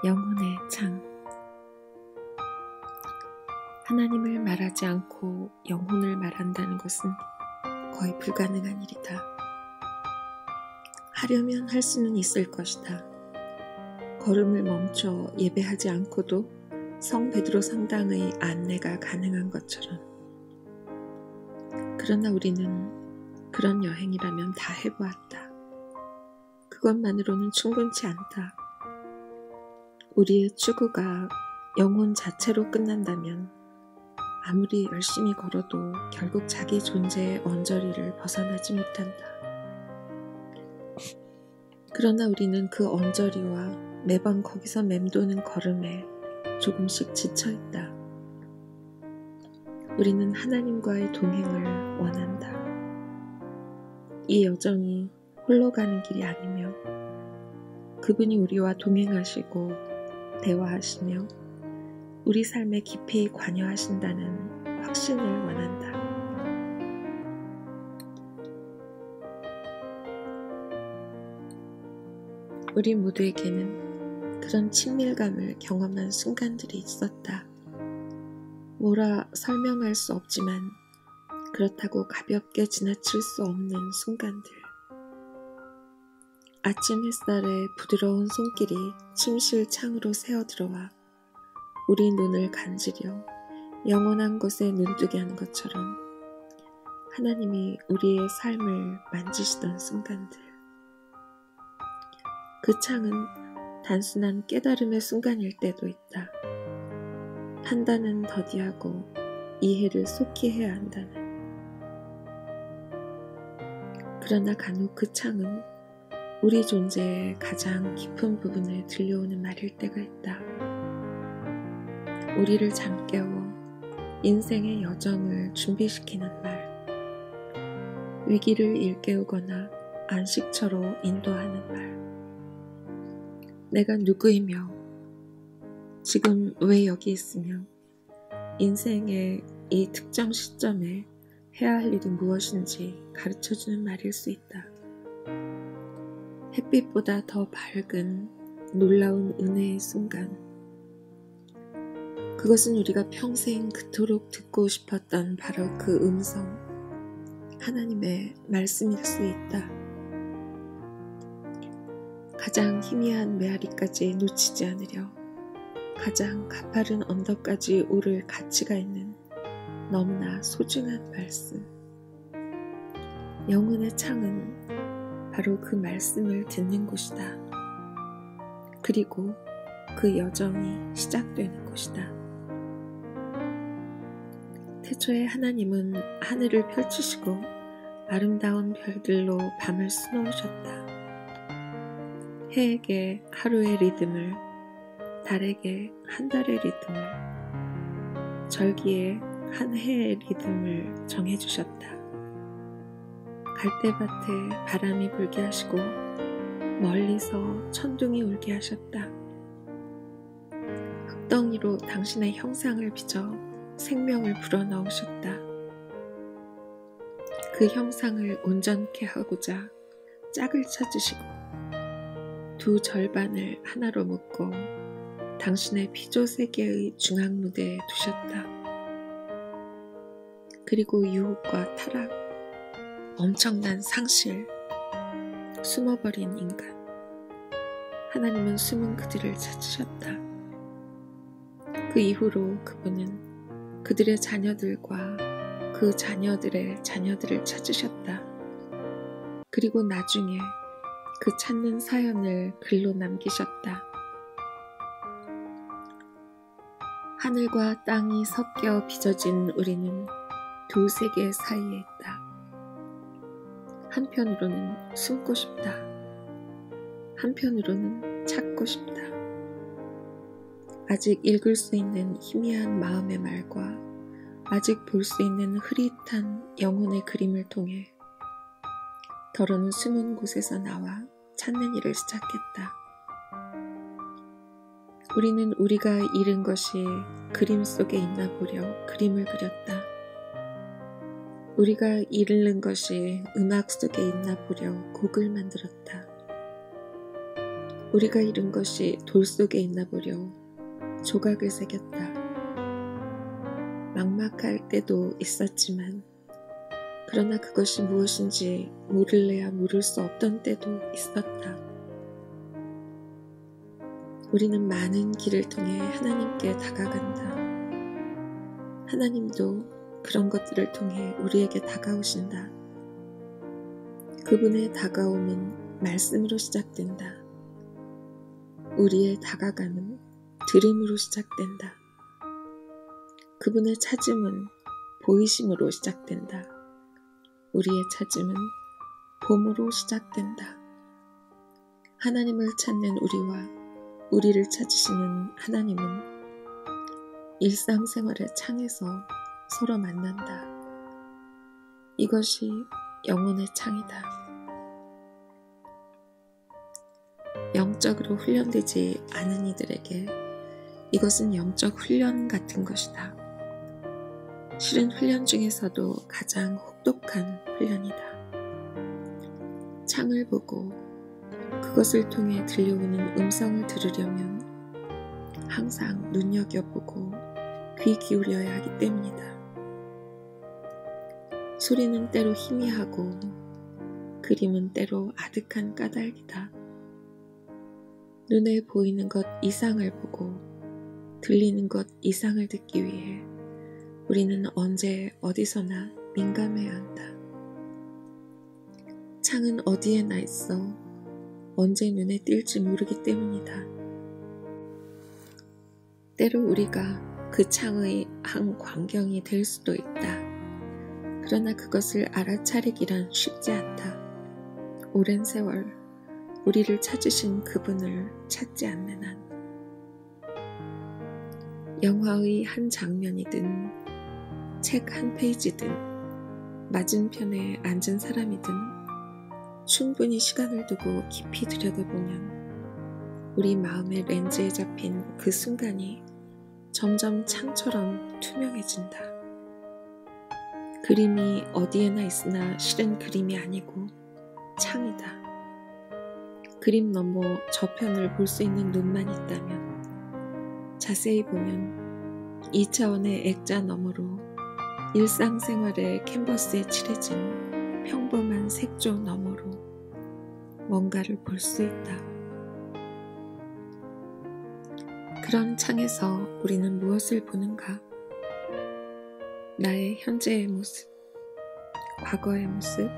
영혼의 창. 하나님을 말하지 않고 영혼을 말한다는 것은 거의 불가능한 일이다. 하려면 할 수는 있을 것이다. 걸음을 멈춰 예배하지 않고도 성 베드로 성당의 안내가 가능한 것처럼. 그러나 우리는 그런 여행이라면 다 해보았다. 그것만으로는 충분치 않다. 우리의 추구가 영혼 자체로 끝난다면 아무리 열심히 걸어도 결국 자기 존재의 언저리를 벗어나지 못한다. 그러나 우리는 그 언저리와 매번 거기서 맴도는 걸음에 조금씩 지쳐있다. 우리는 하나님과의 동행을 원한다. 이 여정이 홀로 가는 길이 아니며 그분이 우리와 동행하시고 대화하시며 우리 삶에 깊이 관여하신다는 확신을 원한다. 우리 모두에게는 그런 친밀감을 경험한 순간들이 있었다. 뭐라 설명할 수 없지만 그렇다고 가볍게 지나칠 수 없는 순간들. 아침 햇살에 부드러운 손길이 침실 창으로 새어들어와 우리 눈을 간지려 영원한 곳에 눈뜨게 하는 것처럼 하나님이 우리의 삶을 만지시던 순간들. 그 창은 단순한 깨달음의 순간일 때도 있다. 판단은 더디하고 이해를 속히 해야 한다는. 그러나 간혹 그 창은 우리 존재의 가장 깊은 부분에 들려오는 말일 때가 있다. 우리를 잠깨워 인생의 여정을 준비시키는 말. 위기를 일깨우거나 안식처로 인도하는 말. 내가 누구이며 지금 왜 여기 있으며 인생의 이 특정 시점에 해야 할 일이 무엇인지 가르쳐주는 말일 수 있다. 햇빛보다 더 밝은 놀라운 은혜의 순간. 그것은 우리가 평생 그토록 듣고 싶었던 바로 그 음성, 하나님의 말씀일 수 있다. 가장 희미한 메아리까지 놓치지 않으려 가장 가파른 언덕까지 오를 가치가 있는 너무나 소중한 말씀. 영혼의 창은 바로 그 말씀을 듣는 곳이다. 그리고 그 여정이 시작되는 곳이다. 태초에 하나님은 하늘을 펼치시고 아름다운 별들로 밤을 수놓으셨다. 해에게 하루의 리듬을, 달에게 한 달의 리듬을, 절기에 한 해의 리듬을 정해주셨다. 갈대밭에 바람이 불게 하시고 멀리서 천둥이 울게 하셨다. 흙덩이로 당신의 형상을 빚어 생명을 불어넣으셨다. 그 형상을 온전케 하고자 짝을 찾으시고 두 절반을 하나로 묶고 당신의 피조세계의 중앙무대에 두셨다. 그리고 유혹과 타락, 엄청난 상실, 숨어버린 인간. 하나님은 숨은 그들을 찾으셨다. 그 이후로 그분은 그들의 자녀들과 그 자녀들의 자녀들을 찾으셨다. 그리고 나중에 그 찾는 사연을 글로 남기셨다. 하늘과 땅이 섞여 빚어진 우리는 두 세계 사이에 있다. 한편으로는 숨고 싶다. 한편으로는 찾고 싶다. 아직 읽을 수 있는 희미한 마음의 말과 아직 볼 수 있는 흐릿한 영혼의 그림을 통해 더러는 숨은 곳에서 나와 찾는 일을 시작했다. 우리는 우리가 잃은 것이 그림 속에 있나 보려 그림을 그렸다. 우리가 잃는 것이 음악 속에 있나 보려 곡을 만들었다. 우리가 잃은 것이 돌 속에 있나 보려 조각을 새겼다. 막막할 때도 있었지만 그러나 그것이 무엇인지 모를래야 모를 수 없던 때도 있었다. 우리는 많은 길을 통해 하나님께 다가간다. 하나님도 그런 것들을 통해 우리에게 다가오신다. 그분의 다가옴은 말씀으로 시작된다. 우리의 다가감은 들음으로 시작된다. 그분의 찾음은 보이심으로 시작된다. 우리의 찾음은 봄으로 시작된다. 하나님을 찾는 우리와 우리를 찾으시는 하나님은 일상생활의 창에서 서로 만난다. 이것이 영혼의 창이다. 영적으로 훈련되지 않은 이들에게 이것은 영적 훈련 같은 것이다. 실은 훈련 중에서도 가장 혹독한 훈련이다. 창을 보고 그것을 통해 들려오는 음성을 들으려면 항상 눈여겨보고 귀 기울여야 하기 때문이다. 소리는 때로 희미하고 그림은 때로 아득한 까닭이다. 눈에 보이는 것 이상을 보고 들리는 것 이상을 듣기 위해 우리는 언제 어디서나 민감해야 한다. 창은 어디에나 있어 언제 눈에 띌지 모르기 때문이다. 때로 우리가 그 창의 한 광경이 될 수도 있다. 그러나 그것을 알아차리기란 쉽지 않다. 오랜 세월 우리를 찾으신 그분을 찾지 않는 한 영화의 한 장면이든 책 한 페이지든 맞은편에 앉은 사람이든 충분히 시간을 두고 깊이 들여다보면 우리 마음의 렌즈에 잡힌 그 순간이 점점 창처럼 투명해진다. 그림이 어디에나 있으나 실은 그림이 아니고 창이다. 그림 너머 저편을 볼 수 있는 눈만 있다면 자세히 보면 2차원의 액자 너머로 일상생활의 캔버스에 칠해진 평범한 색조 너머로 뭔가를 볼 수 있다. 그런 창에서 우리는 무엇을 보는가? 나의 현재의 모습, 과거의 모습,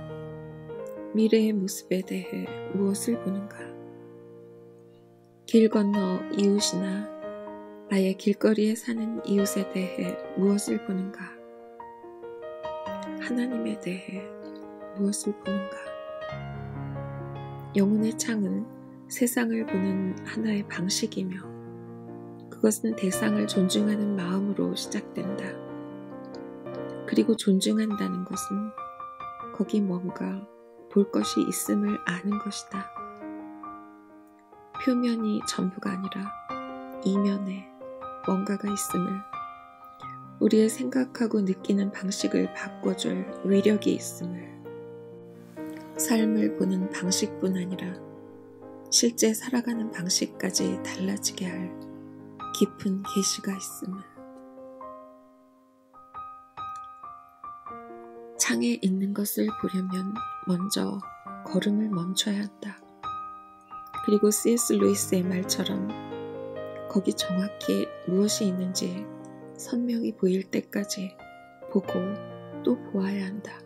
미래의 모습에 대해 무엇을 보는가? 길 건너 이웃이나 나의 길거리에 사는 이웃에 대해 무엇을 보는가? 하나님에 대해 무엇을 보는가? 영혼의 창은 세상을 보는 하나의 방식이며 그것은 대상을 존중하는 마음으로 시작된다. 그리고 존중한다는 것은 거기 뭔가 볼 것이 있음을 아는 것이다. 표면이 전부가 아니라 이면에 뭔가가 있음을, 우리의 생각하고 느끼는 방식을 바꿔줄 위력이 있음을, 삶을 보는 방식뿐 아니라 실제 살아가는 방식까지 달라지게 할 깊은 계시가 있음을. 창에 있는 것을 보려면 먼저 걸음을 멈춰야 한다. 그리고 C.S. 루이스의 말처럼 거기 정확히 무엇이 있는지 선명히 보일 때까지 보고 또 보아야 한다.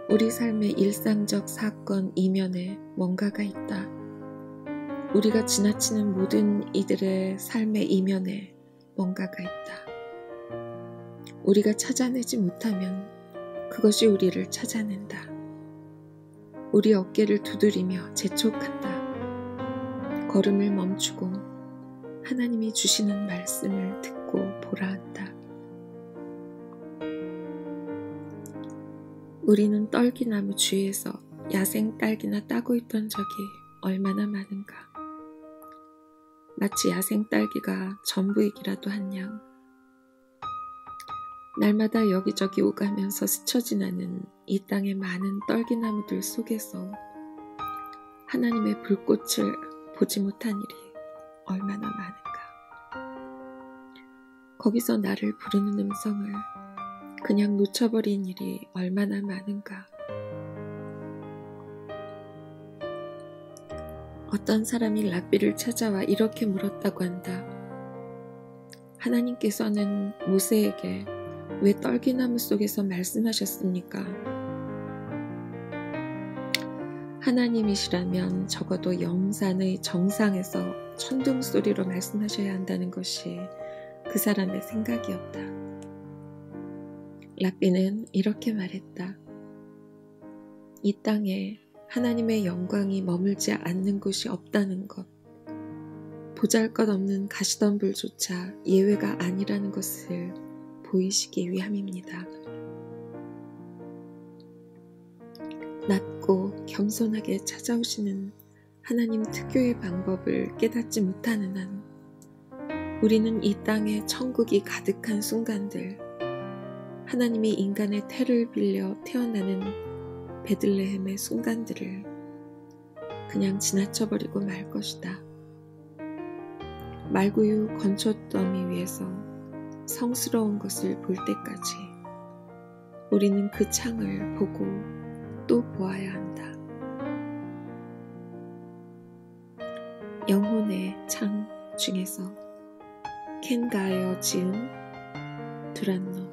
우리 삶의 일상적 사건 이면에 뭔가가 있다. 우리가 지나치는 모든 이들의 삶의 이면에 뭔가가 있다. 우리가 찾아내지 못하면 그것이 우리를 찾아낸다. 우리 어깨를 두드리며 재촉한다. 걸음을 멈추고 하나님이 주시는 말씀을 듣고 보라 한다. 우리는 떨기나무 주위에서 야생 딸기나 따고 있던 적이 얼마나 많은가. 마치 야생 딸기가 전부이기라도 한 양. 날마다 여기저기 오가면서 스쳐 지나는 이 땅의 많은 떨기나무들 속에서 하나님의 불꽃을 보지 못한 일이 얼마나 많은가. 거기서 나를 부르는 음성을 그냥 놓쳐버린 일이 얼마나 많은가. 어떤 사람이 랍비를 찾아와 이렇게 물었다고 한다. 하나님께서는 모세에게 왜 떨기나무 속에서 말씀하셨습니까? 하나님이시라면 적어도 영산의 정상에서 천둥 소리로 말씀하셔야 한다는 것이 그 사람의 생각이었다. 랍비는 이렇게 말했다. 이 땅에 하나님의 영광이 머물지 않는 곳이 없다는 것, 보잘것없는 가시덤불조차 예외가 아니라는 것을 보이시기 위함입니다. 낮고 겸손하게 찾아오시는 하나님 특유의 방법을 깨닫지 못하는 한 우리는 이 땅에 천국이 가득한 순간들, 하나님이 인간의 태를 빌려 태어나는 베들레헴의 순간들을 그냥 지나쳐버리고 말 것이다. 말구유 건초더미 위에서 성스러운 것을 볼 때까지 우리는 그 창을 보고 또 보아야 한다. 영혼의 창 중에서 켄 가에어 지은 두란노